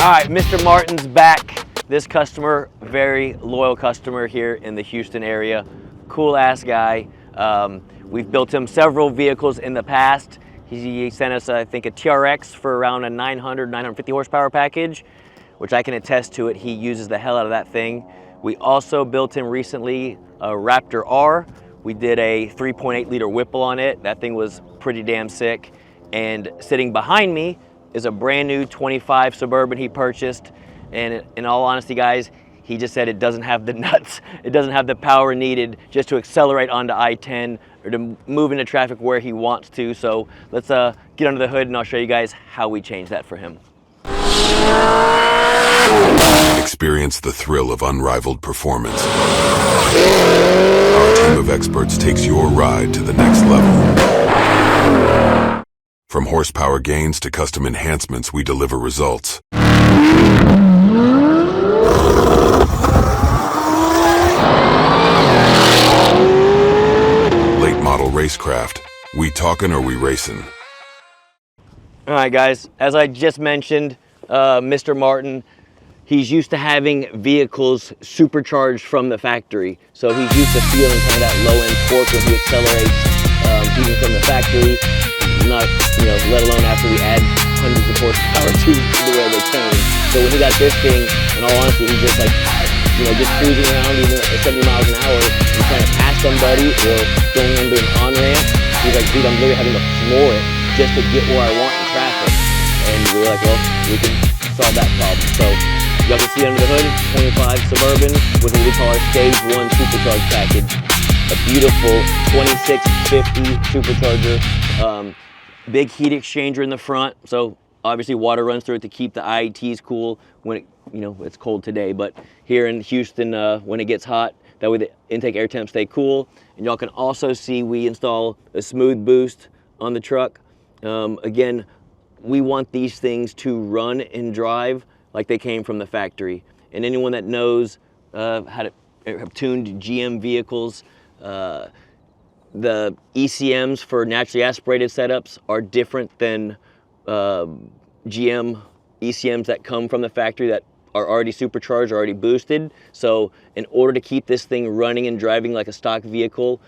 All right, Mr. Martin's back. This customer, very loyal customer here in the Houston area. Cool ass guy. We've built him several vehicles in the past. He sent us, I think, a TRX for around a 950 horsepower package, which I can attest to it. He uses the hell out of that thing. We also built him recently a Raptor R. We did a 3.8 liter Whipple on it. That thing was pretty damn sick. And sitting behind me is a brand new 25 Suburban he purchased. And in all honesty, guys, he just said it doesn't have the nuts. It doesn't have the power needed just to accelerate onto I-10 or to move into traffic where he wants to. So let's get under the hood and I'll show you guys how we changed that for him. Experience the thrill of unrivaled performance. Our team of experts takes your ride to the next level. From horsepower gains to custom enhancements, we deliver results. Late Model Racecraft. We talking or we racing? All right, guys, as I just mentioned, Mr. Martin, he's used to having vehicles supercharged from the factory. So he's used to feeling kind of that low-end torque when he accelerates, even from the factory, not, let alone after we add hundreds of horsepower to the way they came. So when he got this thing, in all honesty, he's just like, just cruising around even at 70 miles an hour, and trying to pass somebody or going under an on-ramp. He's like, dude, I'm literally having to floor it just to get where I want in traffic. And we were like, well, we can solve that problem. So y'all can see under the hood, 25 Suburban with what we call our Stage 1 Supercharge Package. A beautiful 2650 Supercharger. Big heat exchanger in the front. So obviously water runs through it to keep the IATs cool when it, it's cold today. But here in Houston, when it gets hot, that way the intake air temps stay cool. And y'all can also see we install a smooth boost on the truck. Again, we want these things to run and drive like they came from the factory. And anyone that knows how to have tuned GM vehicles, the ECMs for naturally aspirated setups are different than GM ECMs that come from the factory that are already supercharged, already boosted. So in order to keep this thing running and driving like a stock vehicle,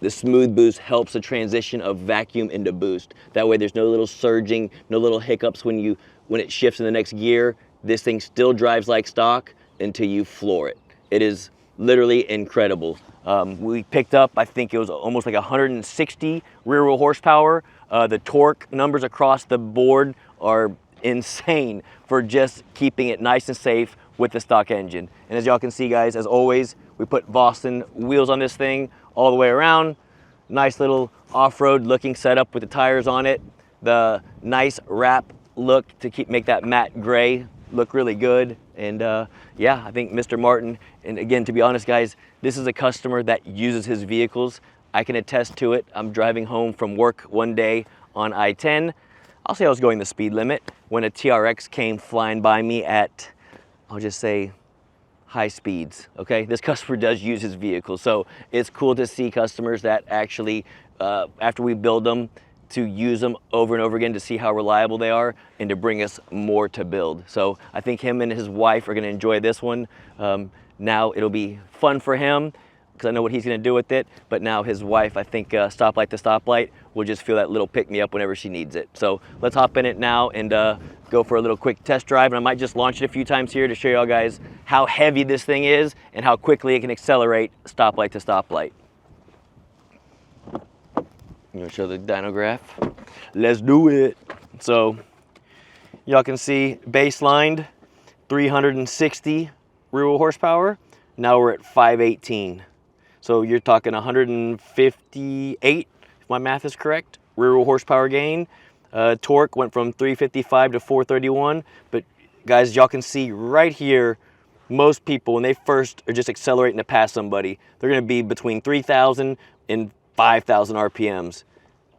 the smooth boost helps the transition of vacuum into boost. That way there's no little surging, no little hiccups when it shifts in the next gear. This thing still drives like stock until you floor it. It is literally incredible. We picked up, I think it was almost like 160 rear wheel horsepower. The torque numbers across the board are insane for just keeping it nice and safe with the stock engine. And as y'all can see, guys, as always, we put Boston wheels on this thing all the way around. Nice little off-road looking setup with the tires on it. The nice wrap look to make that matte gray look really good. And yeah, I think Mr. Martin, and again, to be honest, guys, this is a customer that uses his vehicles. I can attest to it. I'm driving home from work one day on I-10. I'll say I was going the speed limit when a TRX came flying by me at, I'll just say, high speeds, okay? This customer does use his vehicle, so it's cool to see customers that actually, after we build them, to use them over and over again to see how reliable they are and to bring us more to build. So I think him and his wife are gonna enjoy this one. Now it'll be fun for him because I know what he's gonna do with it, but now his wife, I think stoplight to stoplight, will just feel that little pick-me-up whenever she needs it. So let's hop in it now and go for a little quick test drive. And I might just launch it a few times here to show y'all guys how heavy this thing is and how quickly it can accelerate stoplight to stoplight. I'm gonna show the dyno graph. Let's do it. So y'all can see baselined 360 rear wheel horsepower. Now we're at 518. So you're talking 158, if my math is correct, rear wheel horsepower gain. Torque went from 355 to 431. But guys, y'all can see right here, most people, when they first are just accelerating to pass somebody, they're gonna be between 3,000 and 5,000 RPMs.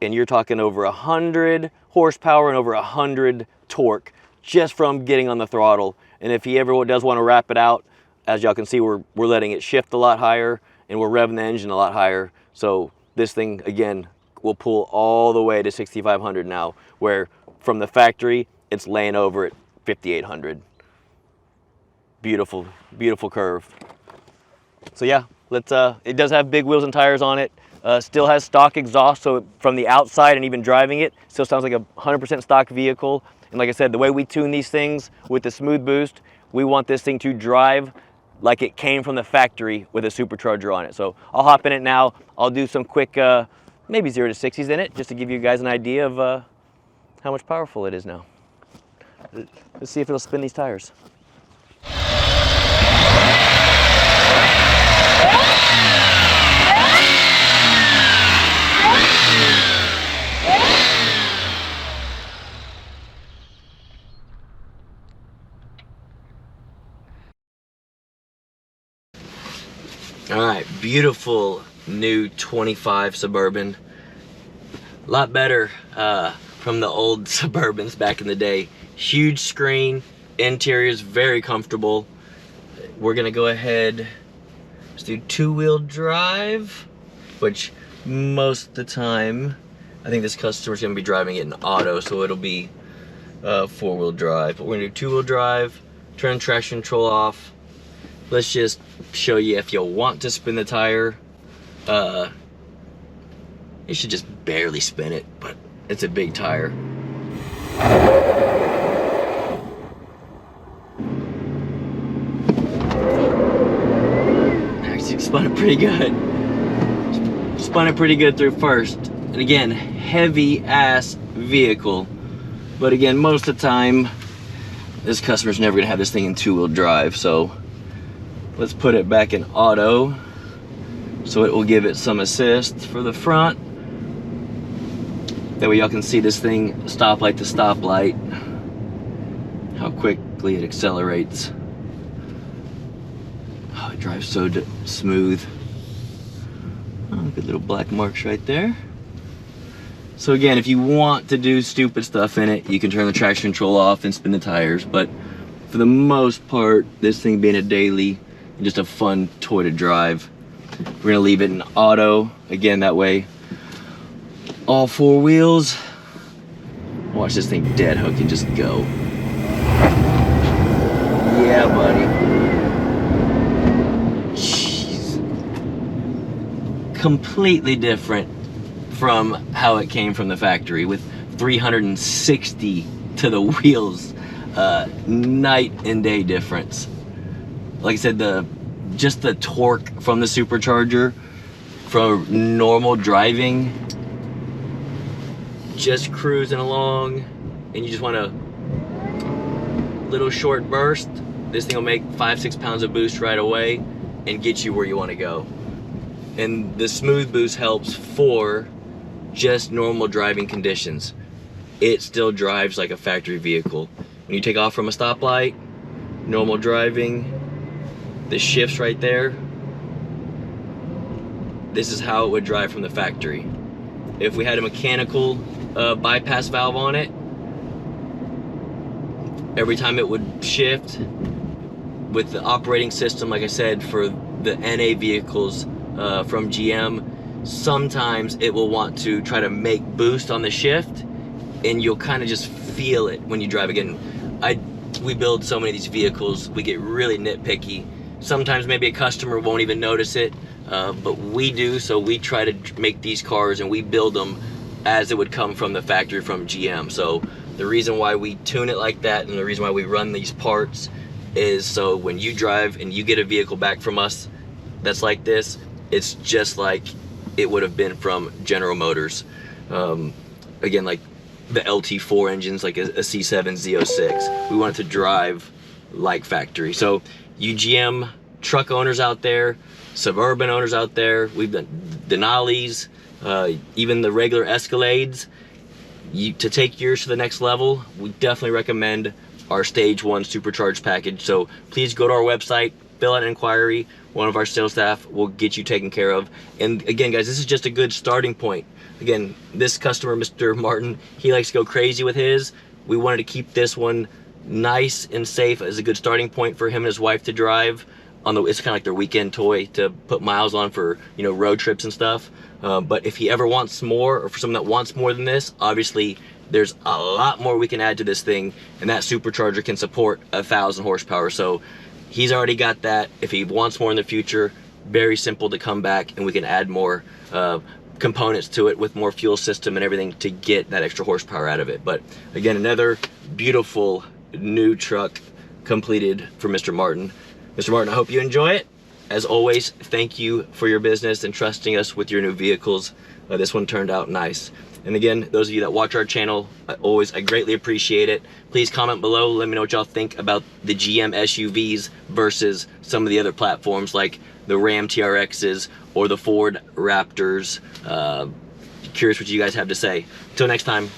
And you're talking over 100 horsepower and over 100 torque just from getting on the throttle. And if he ever does want to wrap it out, as y'all can see, we're letting it shift a lot higher and we're revving the engine a lot higher. So this thing, again, will pull all the way to 6,500 now, where from the factory, it's laying over at 5,800. Beautiful, beautiful curve. So yeah, let's, it does have big wheels and tires on it. Still has stock exhaust, so from the outside and even driving it, still sounds like a 100% stock vehicle. And like I said, the way we tune these things with the smooth boost, we want this thing to drive like it came from the factory with a supercharger on it. So I'll hop in it now. I'll do some quick, maybe 0 to 60s in it, just to give you guys an idea of how much powerful it is now. Let's see if it'll spin these tires. All right, beautiful new 25 Suburban. A lot better from the old Suburbans back in the day. Huge screen, interior is very comfortable. We're gonna go ahead, let's do 2-wheel drive, which most of the time, I think this customer's gonna be driving it in auto, so it'll be 4-wheel drive. But we're gonna do 2-wheel drive, turn traction control off. Let's just show you if you want to spin the tire. You should just barely spin it, but it's a big tire. Actually spun it pretty good. Spun it pretty good through first. And again, heavy ass vehicle. But again, most of the time, this customer's never gonna have this thing in 2-wheel drive, so let's put it back in auto so it will give it some assist for the front. That way y'all can see this thing stoplight to stoplight, how quickly it accelerates. Oh, it drives so smooth. Oh, good little black marks right there. So again, if you want to do stupid stuff in it, you can turn the traction control off and spin the tires, but for the most part, this thing being a daily, just a fun toy to drive, we're gonna leave it in auto. Again, that way, all 4 wheels. Watch this thing dead hook and just go. Yeah, buddy. Jeez. Completely different from how it came from the factory, with 360 to the wheels. Night and day difference. Like I said, just the torque from the supercharger for normal driving, just cruising along, and you just want a little short burst, this thing will make 5-6 pounds of boost right away and get you where you want to go. And the smooth boost helps for just normal driving conditions. It still drives like a factory vehicle. When you take off from a stoplight, normal driving, the shifts right there, this is how it would drive from the factory. If we had a mechanical bypass valve on it, every time it would shift with the operating system, like I said, for the NA vehicles from GM, sometimes it will want to try to make boost on the shift, and you'll kind of just feel it when you drive. Again, we build so many of these vehicles, we get really nitpicky. Sometimes maybe a customer won't even notice it, but we do, so we try to make these cars and we build them as it would come from the factory from GM. So the reason why we tune it like that and the reason why we run these parts is so when you drive and you get a vehicle back from us that's like this, it's just like it would have been from General Motors. Again, like the LT4 engines, like a C7 Z06. We want it to drive like factory. So you GM truck owners out there, Suburban owners out there, we've done Denali's, even the regular Escalades. To take yours to the next level, we definitely recommend our Stage 1 Supercharged package. So please go to our website, fill out an inquiry. One of our sales staff will get you taken care of. And again, guys, this is just a good starting point. Again, this customer, Mr. Martin, he likes to go crazy with his. We wanted to keep this one nice and safe as a good starting point for him and his wife to drive. It's kind of like their weekend toy to put miles on for, you know, road trips and stuff. But if he ever wants more, or for someone that wants more than this, obviously there's a lot more we can add to this thing, and that supercharger can support 1,000 horsepower. So he's already got that. If he wants more in the future, very simple to come back and we can add more components to it with more fuel system and everything to get that extra horsepower out of it. But again, another beautiful new truck completed for Mr. Martin. Mr. Martin, I hope you enjoy it. As always, thank you for your business and trusting us with your new vehicles. This one turned out nice. And again, those of you that watch our channel, I greatly appreciate it. Please comment below, let me know what y'all think about the GM SUVs versus some of the other platforms like the Ram TRXs or the Ford Raptors. Curious what you guys have to say. Until next time.